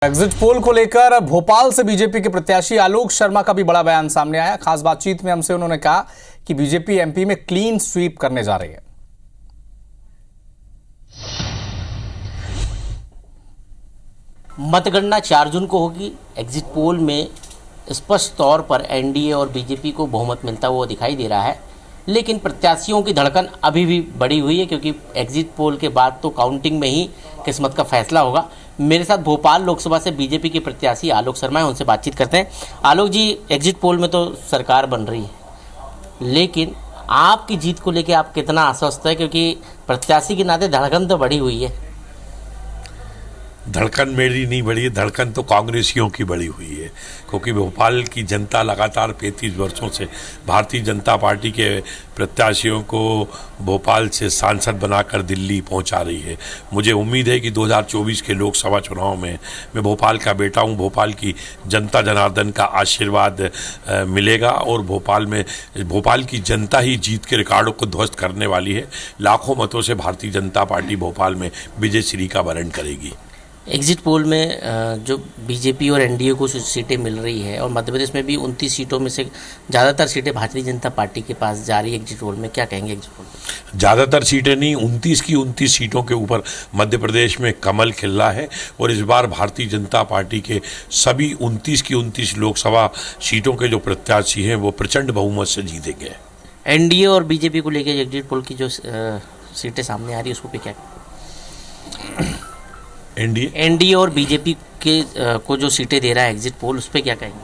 Exit poll को लेकर भोपाल से बीजेपी के प्रत्याशी आलोक शर्मा का भी बड़ा बयान सामने आया। खास बातचीत में हमसे उन्होंने कहा कि बीजेपी एमपी में क्लीन स्वीप करने जा रही है। मतगणना 4 जून को होगी। एग्जिट पोल में स्पष्ट तौर पर एनडीए और बीजेपी को बहुमत मिलता हुआ दिखाई दे रहा है, लेकिन प्रत्याशियों की धड़कन अभी भी बढ़ी हुई है क्योंकि एग्जिट पोल के बाद तो काउंटिंग में ही किस्मत का फैसला होगा। मेरे साथ भोपाल लोकसभा से बीजेपी के प्रत्याशी आलोक शर्मा है, उनसे बातचीत करते हैं। आलोक जी, एग्जिट पोल में तो सरकार बन रही है, लेकिन आपकी जीत को लेकर आप कितना आश्वस्त है? क्योंकि प्रत्याशी के नाते धड़कन तो बढ़ी हुई है। धड़कन मेरी नहीं बढ़ी है, धड़कन तो कांग्रेसियों की बढ़ी हुई है, क्योंकि भोपाल की जनता लगातार 35 वर्षों से भारतीय जनता पार्टी के प्रत्याशियों को भोपाल से सांसद बनाकर दिल्ली पहुंचा रही है। मुझे उम्मीद है कि 2024 के लोकसभा चुनाव में मैं भोपाल का बेटा हूं, भोपाल की जनता जनार्दन का आशीर्वाद मिलेगा और भोपाल की जनता ही जीत के रिकॉर्डों को ध्वस्त करने वाली है। लाखों मतों से भारतीय जनता पार्टी भोपाल में विजय श्री का वरण करेगी। एग्जिट पोल में जो बीजेपी और एनडीए को सीटें मिल रही है और मध्य प्रदेश में भी 29 सीटों में से ज़्यादातर सीटें भारतीय जनता पार्टी के पास जा रही है एग्जिट पोल में, क्या कहेंगे एग्जिट पोल में? ज़्यादातर सीटें नहीं, 29 की 29 सीटों के ऊपर मध्य प्रदेश में कमल खिल रहा है और इस बार भारतीय जनता पार्टी के सभी 29 की 29 लोकसभा सीटों के जो प्रत्याशी हैं वो प्रचंड बहुमत से जीतेंगे। एनडीए और बीजेपी को लेकर एग्जिट पोल की जो सीटें सामने आ रही है उसको पे क्या? एनडीए और बीजेपी के को जो सीटें दे रहा है एग्जिट पोल, उस पर क्या कहेंगे?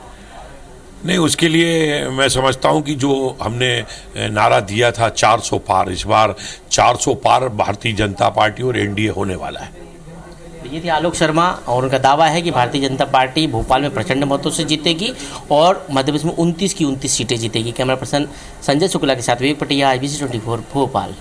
नहीं, उसके लिए मैं समझता हूं कि जो हमने नारा दिया था 400 पार, इस बार 400 पार भारतीय जनता पार्टी और एनडीए होने वाला है। ये थे आलोक शर्मा और उनका दावा है कि भारतीय जनता पार्टी भोपाल में प्रचंड मतों से जीतेगी और मध्य प्रदेश में 29 की 29 सीटें जीतेगी। कैमरा पर्सन संजय शुक्ला के साथ विवेक पटिया, IBC 24 भोपाल।